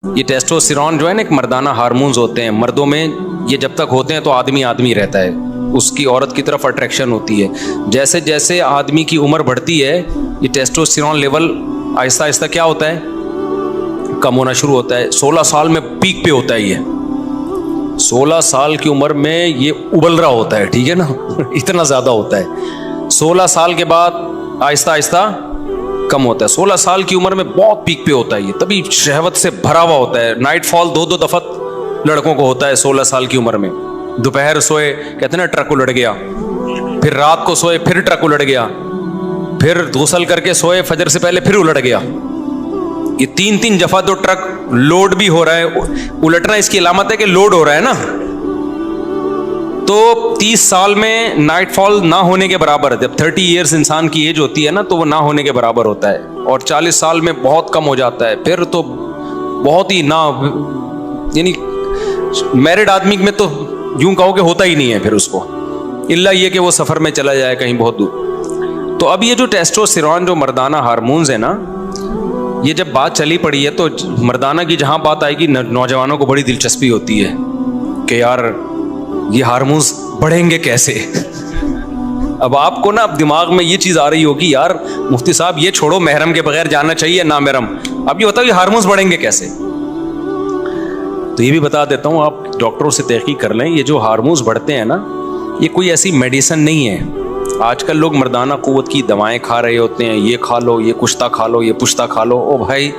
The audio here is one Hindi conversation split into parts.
ये टेस्टोस्टेरोन जो है ना, एक मर्दाना हार्मोन्स होते हैं मर्दों में। ये जब तक होते हैं तो आदमी आदमी रहता है, उसकी औरत की तरफ अट्रैक्शन होती है। जैसे जैसे आदमी की उम्र बढ़ती है ये टेस्टोस्टेरोन लेवल आहिस्ता आहिस्ता क्या होता है, कम होना शुरू होता है। 16 साल में पीक पे होता है ये। 16 साल की उम्र में ये उबल रहा होता है, ठीक है ना इतना ज़्यादा होता है। 16 साल के बाद आहिस्ता आहिस्ता कम होता है। 16 साल की उम्र में बहुत पीक पे होता है ये, तभी शहवत से भरा हुआ होता है। नाइटफॉल 2-2 दफा लड़कों को होता है 16 साल की उम्र में। दोपहर सोए, कहते हैं ना ट्रक उलट गया, फिर रात को सोए फिर ट्रक उलट गया, फिर गुसल करके सोए फजर से पहले फिर उलट गया। ये 3-3 दफा तो ट्रक लोड भी हो रहा है। उलटना इसकी अलामत है कि लोड हो रहा है ना। तो 30 साल में नाइटफॉल ना होने के बराबर, जब 30 इयर्स इंसान की एज होती है ना तो वो ना होने के बराबर होता है। और 40 साल में बहुत कम हो जाता है, फिर तो बहुत ही ना, यानी मैरिड आदमी में तो यूं कहो कि होता ही नहीं है फिर उसको, इल्ला ये कि वो सफ़र में चला जाए कहीं बहुत दूर। तो अब ये जो टेस्टोस्टेरोन जो मर्दाना हार्मोन्स है ना, ये जब बात चली पड़ी है तो मर्दाना की जहाँ बात आएगी नौजवानों को बड़ी दिलचस्पी होती है कि यार ये हार्मोन्स बढ़ेंगे कैसे अब आपको ना अब दिमाग में ये चीज़ आ रही होगी, यार मुफ्ती साहब ये छोड़ो, महरम के बगैर जाना चाहिए ना महरम। अब ये बताओ ये हार्मोन्स बढ़ेंगे कैसे। तो ये भी बता देता हूँ, आप डॉक्टरों से तहकीक कर लें। ये जो हार्मोन्स बढ़ते हैं ना, ये कोई ऐसी मेडिसिन नहीं है। आजकल लोग मर्दाना क़ुव्वत की दवाएं खा रहे होते हैं, ये खा लो, ये कुश्ता खा लो, ये पुश्ता खा लो। ओ भाई,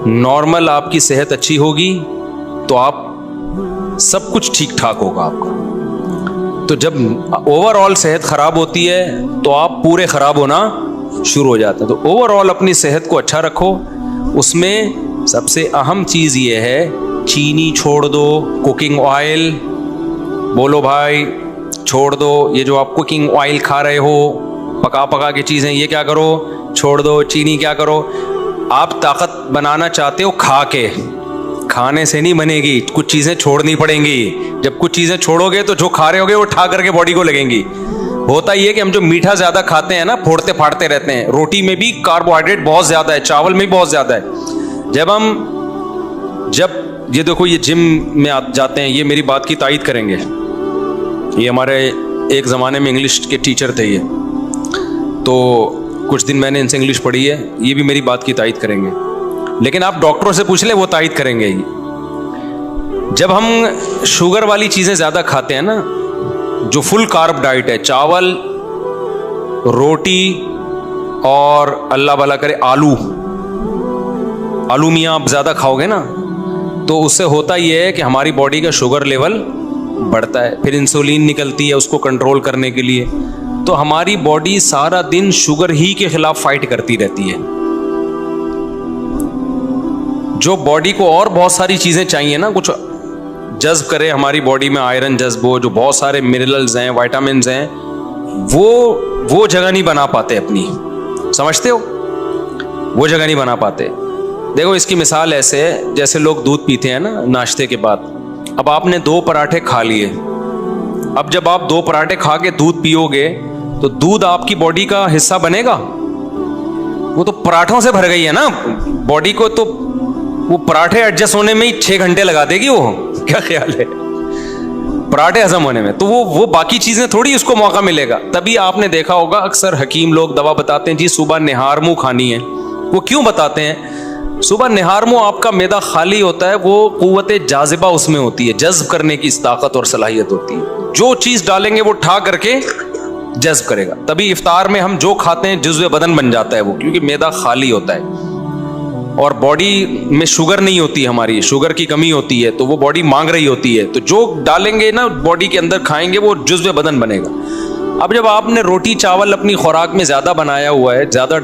नॉर्मल आपकी सेहत अच्छी होगी तो आप सब कुछ ठीक ठाक होगा आपका। तो जब ओवरऑल सेहत ख़राब होती है तो आप पूरे ख़राब होना शुरू हो जाते हैं। तो ओवरऑल अपनी सेहत को अच्छा रखो। उसमें सबसे अहम चीज़ ये है, चीनी छोड़ दो, कुकिंग ऑयल बोलो भाई छोड़ दो। ये जो आप कुकिंग ऑयल खा रहे हो, पका पका की चीज़ें, ये क्या करो, छोड़ दो। चीनी क्या करो, आप ताकत बनाना चाहते हो खा के, खाने से नहीं बनेगी, कुछ चीज़ें छोड़नी पड़ेंगी। जब कुछ चीज़ें छोड़ोगे तो जो खा रहे होगे वो ठा करके बॉडी को लगेंगी। होता ये कि हम जो मीठा ज़्यादा खाते हैं ना, फोड़ते फाड़ते रहते हैं। रोटी में भी कार्बोहाइड्रेट बहुत ज़्यादा है, चावल में भी बहुत ज़्यादा है। जब ये देखो, ये जिम में जाते हैं, ये मेरी बात की तायद करेंगे। ये हमारे एक ज़माने में इंग्लिश के टीचर थे ये, तो कुछ दिन मैंने इनसे इंग्लिश पढ़ी है, ये भी मेरी बात की तायद करेंगे। लेकिन आप डॉक्टरों से पूछ ले, वो तायद करेंगे ही। जब हम शुगर वाली चीज़ें ज़्यादा खाते हैं ना, जो फुल कार्ब डाइट है, चावल, रोटी और अल्लाह भला करे आलू मियाँ आप ज़्यादा खाओगे ना, तो उससे होता ये है कि हमारी बॉडी का शुगर लेवल बढ़ता है। फिर इंसुलिन निकलती है उसको कंट्रोल करने के लिए। तो हमारी बॉडी सारा दिन शुगर ही के खिलाफ फाइट करती रहती है। जो बॉडी को और बहुत सारी चीज़ें चाहिए ना, कुछ जज्ब करे हमारी बॉडी में, आयरन जज्ब हो, जो बहुत सारे मिनरल्स हैं, विटामिन्स हैं, वो जगह नहीं बना पाते अपनी, समझते हो, वो जगह नहीं बना पाते। देखो इसकी मिसाल ऐसे है, जैसे लोग दूध पीते हैं ना नाश्ते के बाद। अब आपने 2 पराठे खा लिए, अब जब आप 2 पराठे खा के दूध पियोगे तो दूध आपकी बॉडी का हिस्सा बनेगा? वो तो पराठों से भर गई है ना बॉडी को, तो वो पराठे एडजस्ट होने में ही 6 घंटे लगा देगी वो। क्या ख्याल है, पराठे हजम होने में? तो वो बाकी चीजें थोड़ी उसको मौका मिलेगा। तभी आपने देखा होगा अक्सर हकीम लोग दवा बताते हैं, जी सुबह निहार मुंह खानी है। वो क्यों बताते हैं? सुबह निहार मुंह आपका मैदा खाली होता है, वो कुव्वत जाज़िबा उसमें होती है, जज्ब करने की ताकत और सलाहियत होती है। जो चीज़ डालेंगे वो ठा करके जज्ब करेगा। तभी इफ्तार में हम जो खाते हैं जुज़्व बदन बन जाता है वो, क्योंकि मैदा खाली होता है और बॉडी में शुगर नहीं होती, हमारी शुगर की कमी होती है, तो वो बॉडी मांग रही होती है। तो जो डालेंगे ना बॉडी के अंदर खाएंगे वो जुज़्व बदन बनेगा। अब जब आपने रोटी चावल अपनी खुराक में ज़्यादा बनाया हुआ है, ज़्यादा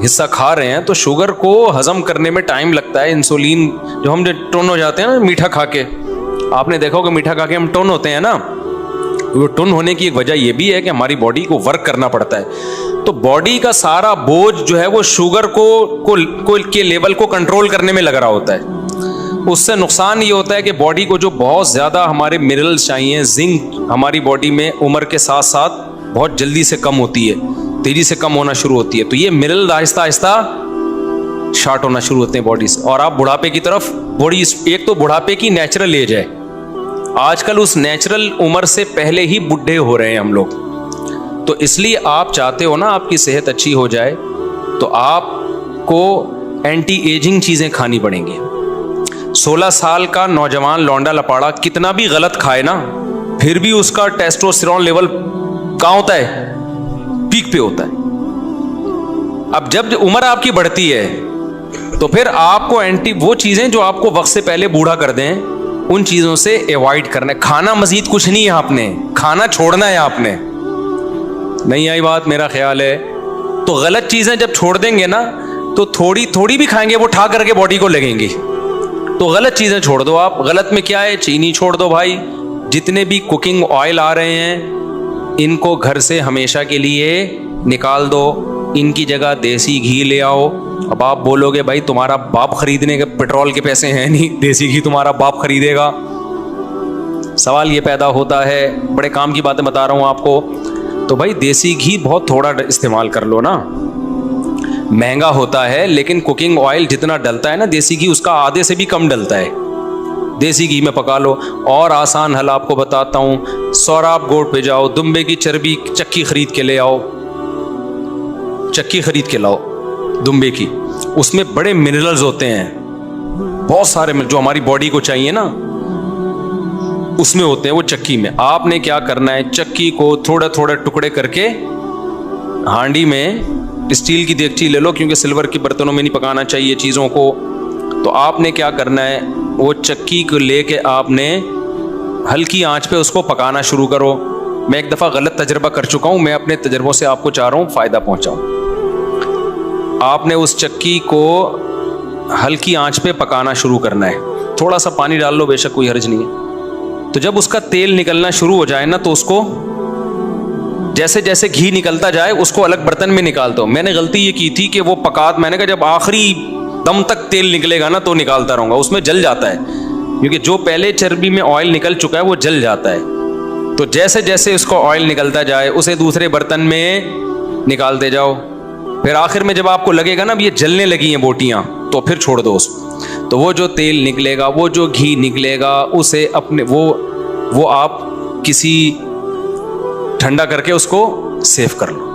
हिस्सा खा रहे हैं, तो शुगर को हजम करने में टाइम लगता है। इंसुलिन जो हम टोन हो जाते हैं ना मीठा खा के, आपने देखा होगा मीठा खा के हम टोन होते हैं ना, वो टोन होने की एक वजह ये भी है कि हमारी बॉडी को वर्क करना पड़ता है। तो बॉडी का सारा बोझ जो है वो शुगर को के लेवल को कंट्रोल करने में लग रहा होता है। उससे नुकसान ये होता है कि बॉडी को जो बहुत ज़्यादा हमारे मिनरल्स चाहिए, जिंक हमारी बॉडी में उम्र के साथ साथ बहुत जल्दी से कम होती है, तेजी से कम होना शुरू होती है। तो ये मिनरल आहिस्ता आहिस्ता शॉर्ट होना शुरू होते हैं बॉडी से, और आप बुढ़ापे की तरफ बड़ी, एक तो बुढ़ापे की नेचुरल एज है, आजकल उस नेचुरल उम्र से पहले ही बुढ़े हो रहे हैं हम लोग। तो इसलिए आप चाहते हो ना आपकी सेहत अच्छी हो जाए, तो आपको एंटी एजिंग चीजें खानी पड़ेंगी। 16 साल का नौजवान लौंडा लपाड़ा कितना भी गलत खाए ना, फिर भी उसका टेस्टोस्टेरोन लेवल कहां होता है? पीक पे होता है। अब जब उम्र आपकी बढ़ती है तो फिर आपको वो चीजें जो आपको वक्त से पहले बूढ़ा कर दें, उन चीजों से अवॉइड करना है। खाना मजीद कुछ नहीं है, आपने खाना छोड़ना है। आपने नहीं आई बात, मेरा ख्याल है। तो गलत चीजें जब छोड़ देंगे ना, तो थोड़ी थोड़ी भी खाएंगे वो ठा करके बॉडी को लगेंगी। तो गलत चीजें छोड़ दो आप। गलत में क्या है? चीनी छोड़ दो भाई। जितने भी कुकिंग ऑयल आ रहे हैं, इनको घर से हमेशा के लिए निकाल दो। इनकी जगह देसी घी ले आओ। अब आप बोलोगे भाई तुम्हारा बाप खरीदने के पेट्रोल के पैसे हैं नहीं, देसी घी तुम्हारा बाप खरीदेगा। सवाल ये पैदा होता है, बड़े काम की बातें बता रहा हूं आपको। तो भाई देसी घी बहुत थोड़ा इस्तेमाल कर लो ना, महंगा होता है, लेकिन कुकिंग ऑयल जितना डलता है ना देसी घी, उसका आधे से भी कम डलता है। देसी घी में पका लो। और आसान हल आपको बताता हूं, सौराब गोट पे जाओ, दुम्बे की चर्बी चक्की खरीद के ले आओ, चक्की खरीद के लाओ दुम्बे की। उसमें बड़े मिनरल्स होते हैं, बहुत सारे जो हमारी बॉडी को चाहिए ना, उसमें होते हैं वो चक्की में। आपने क्या करना है, चक्की को थोड़े थोड़े टुकड़े करके हांडी में, स्टील की देगची ले लो, क्योंकि सिल्वर के बर्तनों में नहीं पकाना चाहिए चीज़ों को। तो आपने क्या करना है, वो चक्की को लेके आपने हल्की आंच पे उसको पकाना शुरू करो। मैं एक दफ़ा गलत तजर्बा कर चुका हूँ, मैं अपने तजर्बों से आपको चाह रहा हूँ फ़ायदा पहुँचाऊँ। आपने उस चक्की को हल्की आंच पे पकाना शुरू करना है। थोड़ा सा पानी डाल लो, बेशक कोई हर्ज नहीं है। तो जब उसका तेल निकलना शुरू हो जाए ना, तो उसको जैसे जैसे घी निकलता जाए उसको अलग बर्तन में निकाल दो। मैंने गलती ये की थी कि वो मैंने कहा जब आखिरी दम तक तेल निकलेगा ना तो निकालता रहूंगा, उसमें जल जाता है, क्योंकि जो पहले चर्बी में ऑयल निकल चुका है वो जल जाता है। तो जैसे जैसे उसको ऑयल निकलता जाए उसे दूसरे बर्तन में निकालते जाओ। फिर आखिर में जब आपको लगेगा ना ये जलने लगी हैं बोटियां, तो फिर छोड़ दो उसको। तो वो जो तेल निकलेगा, वो जो घी निकलेगा, उसे अपने वो आप किसी ठंडा करके उसको सेव कर लो।